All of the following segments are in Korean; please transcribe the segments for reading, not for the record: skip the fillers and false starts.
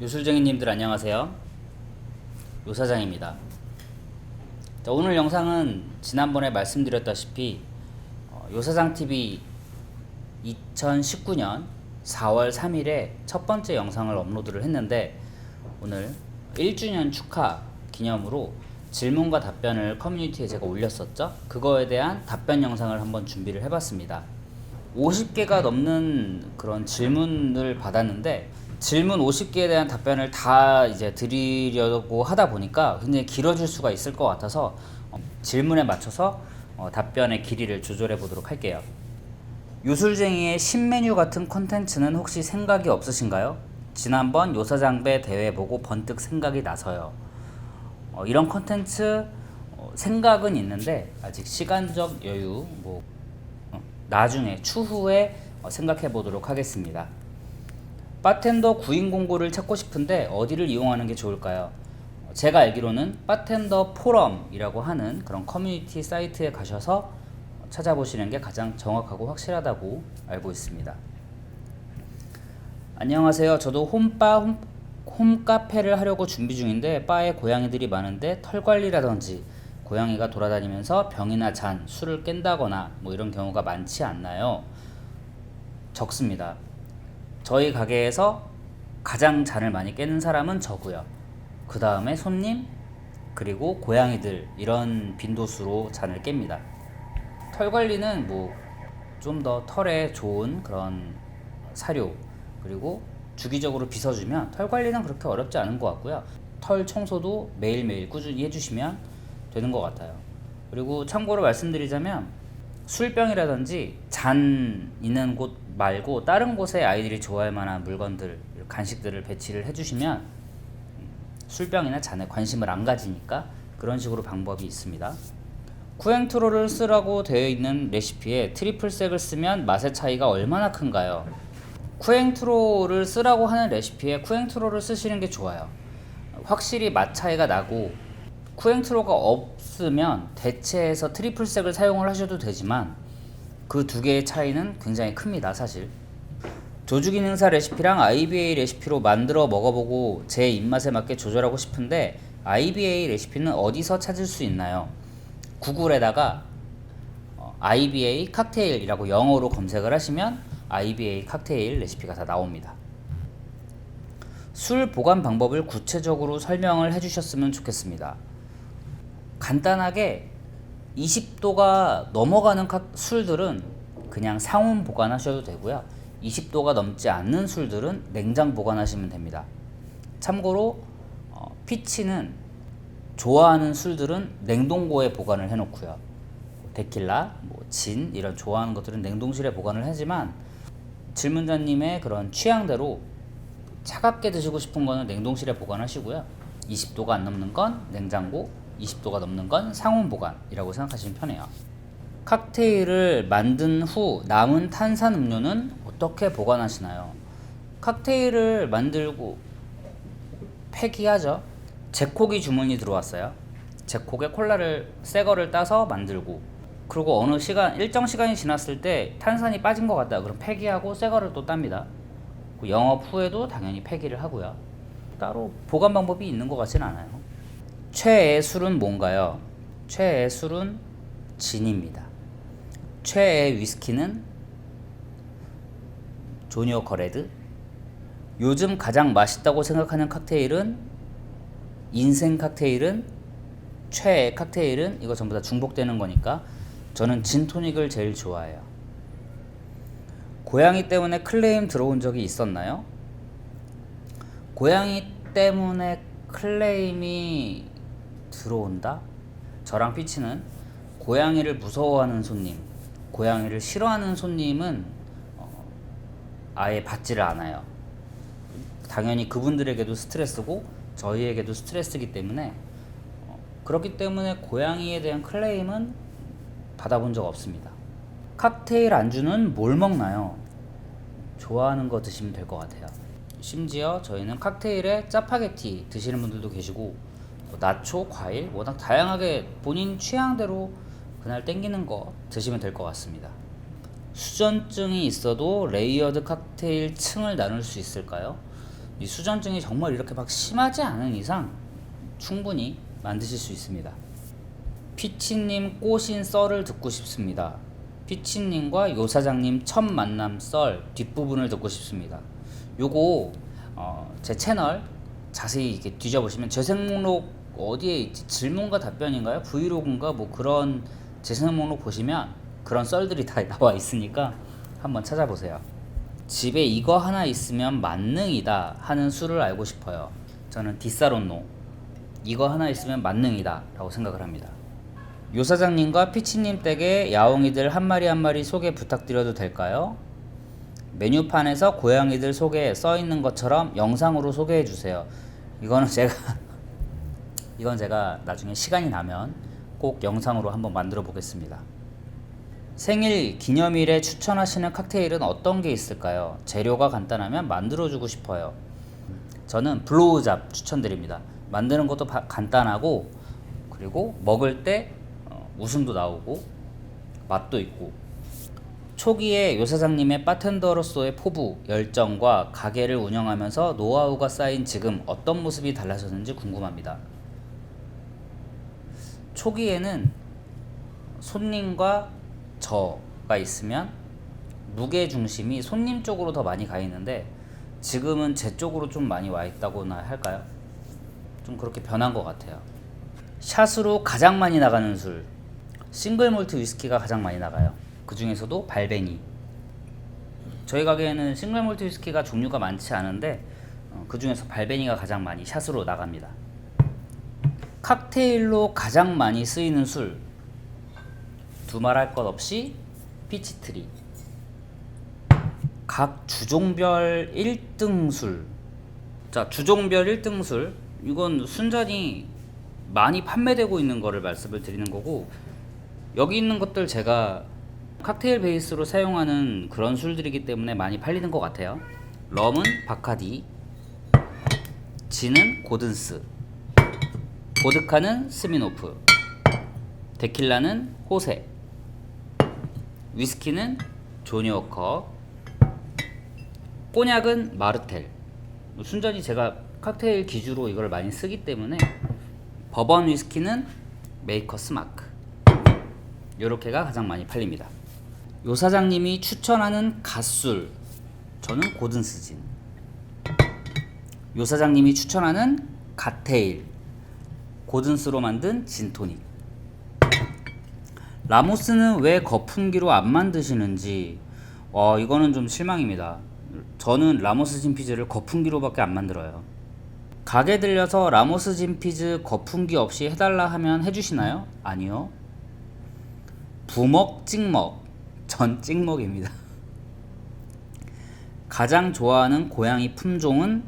요술쟁이님들 안녕하세요. 요사장입니다. 자, 오늘 영상은 지난번에 말씀드렸다시피 요사장TV 2019년 4월 3일에 첫 번째 영상을 업로드를 했는데, 오늘 1주년 축하 기념으로 질문과 답변을 커뮤니티에 제가 올렸었죠. 그거에 대한 답변 영상을 한번 준비를 해봤습니다. 50개가 넘는 그런 질문을 받았는데, 질문 50개에 대한 답변을 다 이제 드리려고 하다 보니까 굉장히 길어질 수가 있을 것 같아서 질문에 맞춰서 답변의 길이를 조절해 보도록 할게요. 요술쟁이의 신메뉴 같은 콘텐츠는 혹시 생각이 없으신가요? 지난번 요사장배 대회 보고 번뜩 생각이 나서요. 이런 콘텐츠 생각은 있는데 아직 시간적 여유 나중에 추후에 생각해 보도록 하겠습니다. 바텐더 구인 공고를 찾고 싶은데 어디를 이용하는 게 좋을까요? 제가 알기로는 바텐더 포럼이라고 하는 그런 커뮤니티 사이트에 가셔서 찾아보시는 게 가장 정확하고 확실하다고 알고 있습니다. 안녕하세요. 저도 홈카페를 하려고 준비 중인데 바에 고양이들이 많은데 털 관리라든지 고양이가 돌아다니면서 병이나 잔, 술을 깬다거나 이런 경우가 많지 않나요? 적습니다. 저희 가게에서 가장 잔을 많이 깨는 사람은 저고요. 그 다음에 손님, 그리고 고양이들, 이런 빈도수로 잔을 깹니다. 털 관리는 좀 더 털에 좋은 그런 사료, 그리고 주기적으로 빗어주면 털 관리는 그렇게 어렵지 않은 것 같고요. 털 청소도 매일매일 꾸준히 해주시면 되는 것 같아요. 그리고 참고로 말씀드리자면 술병이라든지 잔 있는 곳 말고 다른 곳에 아이들이 좋아할 만한 물건들, 간식들을 배치를 해주시면 술병이나 잔에 관심을 안 가지니까 그런 식으로 방법이 있습니다. 쿠앵트로를 쓰라고 되어 있는 레시피에 트리플색을 쓰면 맛의 차이가 얼마나 큰가요? 쿠앵트로를 쓰라고 하는 레시피에 쿠앵트로를 쓰시는 게 좋아요. 확실히 맛 차이가 나고, 쿠앵트로가 없으면 대체해서 트리플색을 사용을 하셔도 되지만 그 두 개의 차이는 굉장히 큽니다. 사실 조주기 능사 레시피랑 IBA 레시피로 만들어 먹어보고 제 입맛에 맞게 조절하고 싶은데 IBA 레시피는 어디서 찾을 수 있나요? 구글에다가 IBA 칵테일이라고 영어로 검색을 하시면 IBA 칵테일 레시피가 다 나옵니다. 술 보관 방법을 구체적으로 설명을 해주셨으면 좋겠습니다. 간단하게 20도가 넘어가는 술들은 그냥 상온 보관하셔도 되고요. 20도가 넘지 않는 술들은 냉장 보관하시면 됩니다. 참고로 피치는 좋아하는 술들은 냉동고에 보관을 해놓고요. 데킬라, 진 이런 좋아하는 것들은 냉동실에 보관을 하지만 질문자님의 그런 취향대로 차갑게 드시고 싶은 거는 냉동실에 보관하시고요. 20도가 안 넘는 건 냉장고, 20도가 넘는 건 상온 보관이라고 생각하시면 편해요. 칵테일을 만든 후 남은 탄산 음료는 어떻게 보관하시나요? 칵테일을 만들고 폐기하죠. 제콕이 주문이 들어왔어요. 제콕에 콜라를 새 거를 따서 만들고, 그리고 일정 시간이 지났을 때 탄산이 빠진 것 같다. 그럼 폐기하고 새 거를 또 땁니다. 영업 후에도 당연히 폐기를 하고요. 따로 보관 방법이 있는 것 같지는 않아요. 최애 술은 뭔가요? 최애 술은 진입니다. 최애 위스키는 조니오커레드. 요즘 가장 맛있다고 생각하는 칵테일은, 인생 칵테일은, 최애 칵테일은, 이거 전부 다 중복되는 거니까 저는 진토닉을 제일 좋아해요. 고양이 때문에 클레임 들어온 적이 있었나요? 고양이 때문에 클레임이 들어온다? 저랑 피치는 고양이를 무서워하는 손님, 고양이를 싫어하는 손님은 아예 받지를 않아요. 당연히 그분들에게도 스트레스고 저희에게도 스트레스이기 때문에 그렇기 때문에 고양이에 대한 클레임은 받아본 적 없습니다. 칵테일 안주는 뭘 먹나요? 좋아하는 거 드시면 될 것 같아요. 심지어 저희는 칵테일에 짜파게티 드시는 분들도 계시고, 나초, 과일, 워낙 다양하게 본인 취향대로 그날 땡기는 거 드시면 될 것 같습니다. 수전증이 있어도 레이어드 칵테일 층을 나눌 수 있을까요? 이 수전증이 정말 이렇게 막 심하지 않은 이상 충분히 만드실 수 있습니다. 피치님 꼬신 썰을 듣고 싶습니다. 피치님과 요 사장님 첫 만남 썰 뒷부분을 듣고 싶습니다. 요거 제 채널 자세히 이렇게 뒤져보시면 재생 목록 어디에 있지? 질문과 답변인가요? 브이로그인가? 뭐 그런 재생 목록 보시면 그런 썰들이 다 나와 있으니까 한번 찾아보세요. 집에 이거 하나 있으면 만능이다 하는 술을 알고 싶어요. 저는 디사론노 이거 하나 있으면 만능이다 라고 생각을 합니다. 요 사장님과 피치님 댁의 야옹이들 한 마리 한 마리 소개 부탁드려도 될까요? 메뉴판에서 고양이들 소개 써있는 것처럼 영상으로 소개해 주세요. 이건 제가 나중에 시간이 나면 꼭 영상으로 한번 만들어 보겠습니다. 생일 기념일에 추천하시는 칵테일은 어떤 게 있을까요? 재료가 간단하면 만들어주고 싶어요. 저는 블로우잡 추천드립니다. 만드는 것도 간단하고 그리고 먹을 때 웃음도 나오고 맛도 있고 초기에 요 사장님의 바텐더로서의 포부, 열정과 가게를 운영하면서 노하우가 쌓인 지금 어떤 모습이 달라졌는지 궁금합니다. 초기에는 손님과 저가 있으면 무게중심이 손님 쪽으로 더 많이 가 있는데 지금은 제 쪽으로 좀 많이 와 있다고나 할까요? 좀 그렇게 변한 것 같아요. 샷으로 가장 많이 나가는 술 싱글 몰트 위스키가 가장 많이 나가요. 그 중에서도 발베니. 저희 가게에는 싱글 몰트 위스키가 종류가 많지 않은데 그 중에서 발베니가 가장 많이 샷으로 나갑니다. 칵테일로 가장 많이 쓰이는 술 두말할 것 없이 피치트리. 각 주종별 1등 술. 자, 주종별 1등 술 이건 순전히 많이 판매되고 있는 거를 말씀을 드리는 거고 여기 있는 것들 제가 칵테일 베이스로 사용하는 그런 술들이기 때문에 많이 팔리는 것 같아요. 럼은 바카디, 진은 고든스, 보드카는 스미노프, 데킬라는 호세, 위스키는 조니워커, 꼬냑은 마르텔. 순전히 제가 칵테일 기주로 이걸 많이 쓰기 때문에 버번 위스키는 메이커스 마크. 요렇게가 가장 많이 팔립니다. 요 사장님이 추천하는 갓술 저는 고든스진. 요 사장님이 추천하는 갓테일 고든스로 만든 진토닉. 라모스는 왜 거품기로 안 만드시는지 이거는 좀 실망입니다. 저는 라모스 진피즈를 거품기로밖에 안 만들어요. 가게 들려서 라모스 진피즈 거품기 없이 해달라 하면 해주시나요? 아니요. 부먹 찍먹 전 찍먹입니다. 가장 좋아하는 고양이 품종은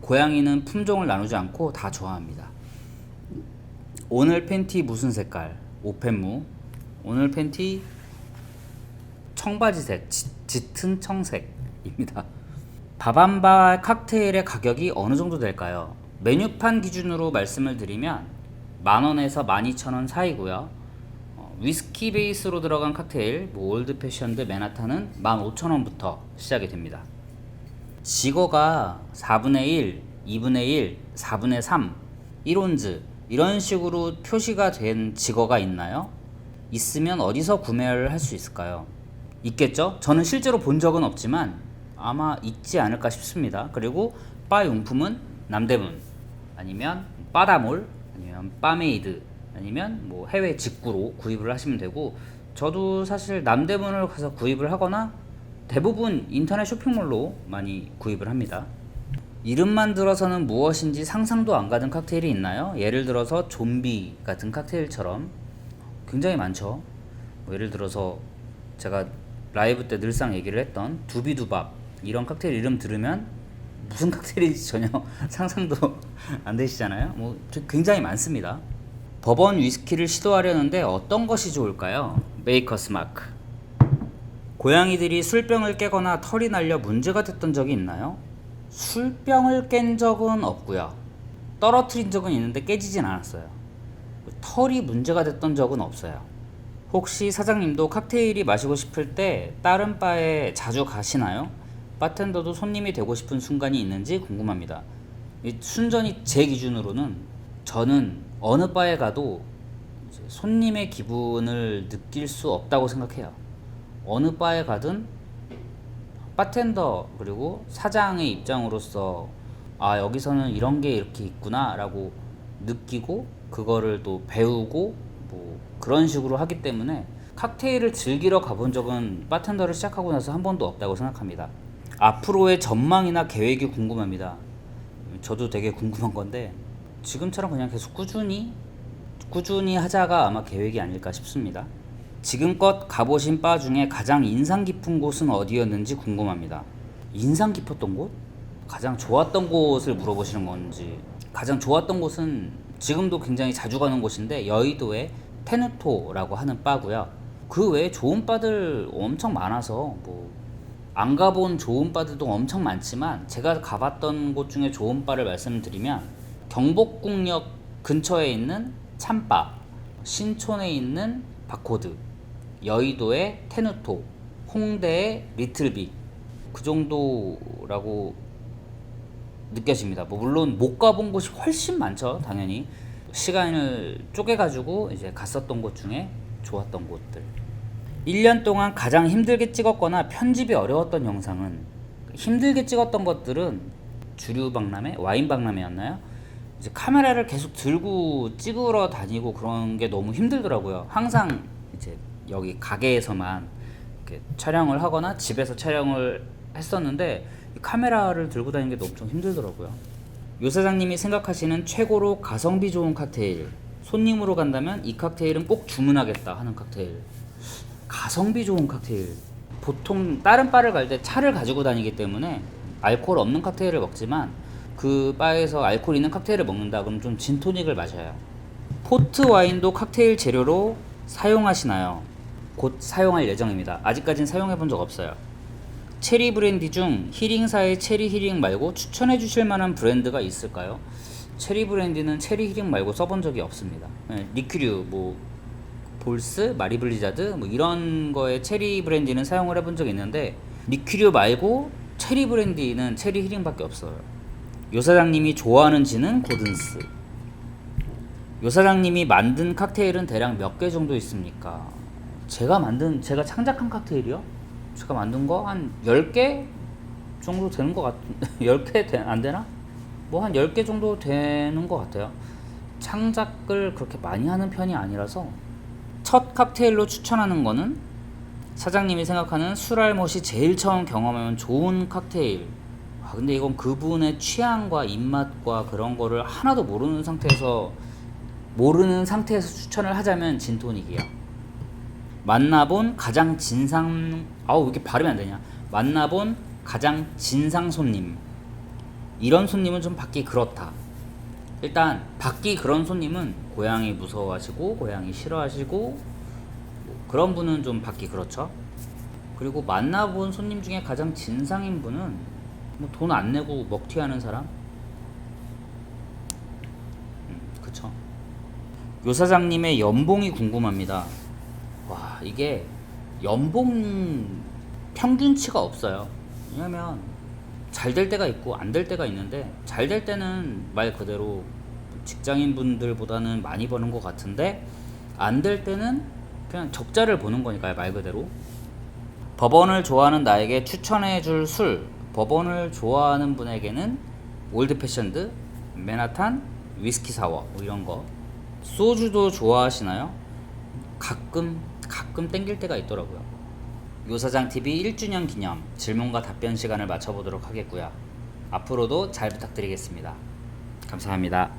고양이는 품종을 나누지 않고 다 좋아합니다. 오늘 팬티 무슨 색깔? 오펜무. 오늘 팬티 청바지색 짙은 청색입니다. 바밤바 칵테일의 가격이 어느 정도 될까요? 메뉴판 기준으로 말씀을 드리면 만원에서 12,000원 사이고요. 위스키 베이스로 들어간 칵테일 올드 패션드 맨하탄은 15,000원부터 시작이 됩니다. 지거가 4분의 1, 2분의 1, 4분의 3, 1온즈 이런 식으로 표시가 된 지거가 있나요? 있으면 어디서 구매를 할 수 있을까요? 있겠죠? 저는 실제로 본 적은 없지만 아마 있지 않을까 싶습니다. 그리고 바 용품은 남대문 아니면 바다몰 아니면 바메이드 아니면 뭐 해외 직구로 구입을 하시면 되고 저도 사실 남대문을 가서 구입을 하거나 대부분 인터넷 쇼핑몰로 많이 구입을 합니다. 이름만 들어서는 무엇인지 상상도 안 가는 칵테일이 있나요? 예를 들어서 좀비 같은 칵테일처럼 굉장히 많죠. 뭐 예를 들어서 제가 라이브 때 늘상 얘기를 했던 두비두밥 이런 칵테일 이름 들으면 무슨 칵테일인지 전혀 상상도 안 되시잖아요. 뭐 굉장히 많습니다. 버번 위스키를 시도하려는데 어떤 것이 좋을까요? 메이커스 마크. 고양이들이 술병을 깨거나 털이 날려 문제가 됐던 적이 있나요? 술병을 깬 적은 없고요. 떨어뜨린 적은 있는데 깨지진 않았어요. 털이 문제가 됐던 적은 없어요. 혹시 사장님도 칵테일이 마시고 싶을 때 다른 바에 자주 가시나요? 바텐더도 손님이 되고 싶은 순간이 있는지 궁금합니다. 이 순전히 제 기준으로는 저는 어느 바에 가도 이제 손님의 기분을 느낄 수 없다고 생각해요. 어느 바에 가든 바텐더 그리고 사장의 입장으로서 아 여기서는 이런 게 이렇게 있구나 라고 느끼고 그거를 또 배우고 뭐 그런 식으로 하기 때문에 칵테일을 즐기러 가본 적은 바텐더를 시작하고 나서 한 번도 없다고 생각합니다. 앞으로의 전망이나 계획이 궁금합니다. 저도 되게 궁금한 건데 지금처럼 그냥 계속 꾸준히 하자가 아마 계획이 아닐까 싶습니다. 지금껏 가보신 바 중에 가장 인상 깊은 곳은 어디였는지 궁금합니다. 인상 깊었던 곳? 가장 좋았던 곳을 물어보시는 건지. 가장 좋았던 곳은 지금도 굉장히 자주 가는 곳인데 여의도의 테누토라고 하는 바고요. 그 외에 좋은 바들 엄청 많아서 뭐 안 가본 좋은 바들도 엄청 많지만 제가 가봤던 곳 중에 좋은 바를 말씀드리면 경복궁역 근처에 있는 참바, 신촌에 있는 바코드, 여의도의 테누토, 홍대의 리틀빅 그 정도라고 느껴집니다. 뭐 물론 못 가본 곳이 훨씬 많죠. 당연히 시간을 쪼개가지고 이제 갔었던 곳 중에 좋았던 곳들. 1년 동안 가장 힘들게 찍었거나 편집이 어려웠던 영상은 힘들게 찍었던 것들은 주류 박람회, 와인 박람회였나요? 이제 카메라를 계속 들고 찍으러 다니고 그런 게 너무 힘들더라고요. 항상 이제 여기 가게에서만 이렇게 촬영을 하거나 집에서 촬영을 했었는데 카메라를 들고 다니는 게 엄청 힘들더라고요. 요 사장님이 생각하시는 최고로 가성비 좋은 칵테일, 손님으로 간다면 이 칵테일은 꼭 주문하겠다 하는 칵테일. 가성비 좋은 칵테일. 보통 다른 바를 갈 때 차를 가지고 다니기 때문에 알코올 없는 칵테일을 먹지만 그 바에서 알코올 있는 칵테일을 먹는다 그럼 좀 진토닉을 마셔요. 포트 와인도 칵테일 재료로 사용하시나요? 곧 사용할 예정입니다. 아직까진 사용해 본 적 없어요. 체리 브랜디 중 히링사의 체리 히링 말고 추천해 주실 만한 브랜드가 있을까요? 체리 브랜디는 체리 히링 말고 써본 적이 없습니다. 리큐류, 뭐 볼스, 마리블리자드 뭐 이런 거에 체리 브랜디는 사용을 해본 적이 있는데 리큐류 말고 체리 브랜디는 체리 히링밖에 없어요. 요 사장님이 좋아하는 진은 고든스. 요 사장님이 만든 칵테일은 대략 몇 개 정도 있습니까? 제가 창작한 칵테일이요? 제가 만든 거 한 10개 정도 되는 것 같은데 10개 안 되나? 뭐 한 10개 정도 되는 것 같아요. 창작을 그렇게 많이 하는 편이 아니라서 첫 칵테일로 추천하는 거는 사장님이 생각하는 술알못이 제일 처음 경험하면 좋은 칵테일. 근데 이건 그분의 취향과 입맛과 그런 거를 하나도 모르는 상태에서 추천을 하자면 진토닉이야. 만나본 가장 왜 이렇게 발음이 안 되냐? 만나본 가장 진상 손님. 이런 손님은 좀 받기 그렇다. 일단 받기 그런 손님은 고양이 무서워하시고 고양이 싫어하시고 뭐 그런 분은 좀 받기 그렇죠. 그리고 만나본 손님 중에 가장 진상인 분은 뭐 돈 안 내고 먹튀하는 사람? 그쵸. 요 사장님의 연봉이 궁금합니다. 와, 이게 연봉 평균치가 없어요. 왜냐면 잘 될 때가 있고 안 될 때가 있는데 잘 될 때는 말 그대로 직장인 분들보다는 많이 버는 것 같은데 안 될 때는 그냥 적자를 보는 거니까요, 말 그대로. 버번을 좋아하는 나에게 추천해줄 술. 버번을 좋아하는 분에게는 올드 패션드, 맨하탄, 위스키 사워 뭐 이런 거. 소주도 좋아하시나요? 가끔 땡길 때가 있더라고요. 요사장TV 1주년 기념 질문과 답변 시간을 맞춰보도록 하겠고요. 앞으로도 잘 부탁드리겠습니다. 감사합니다.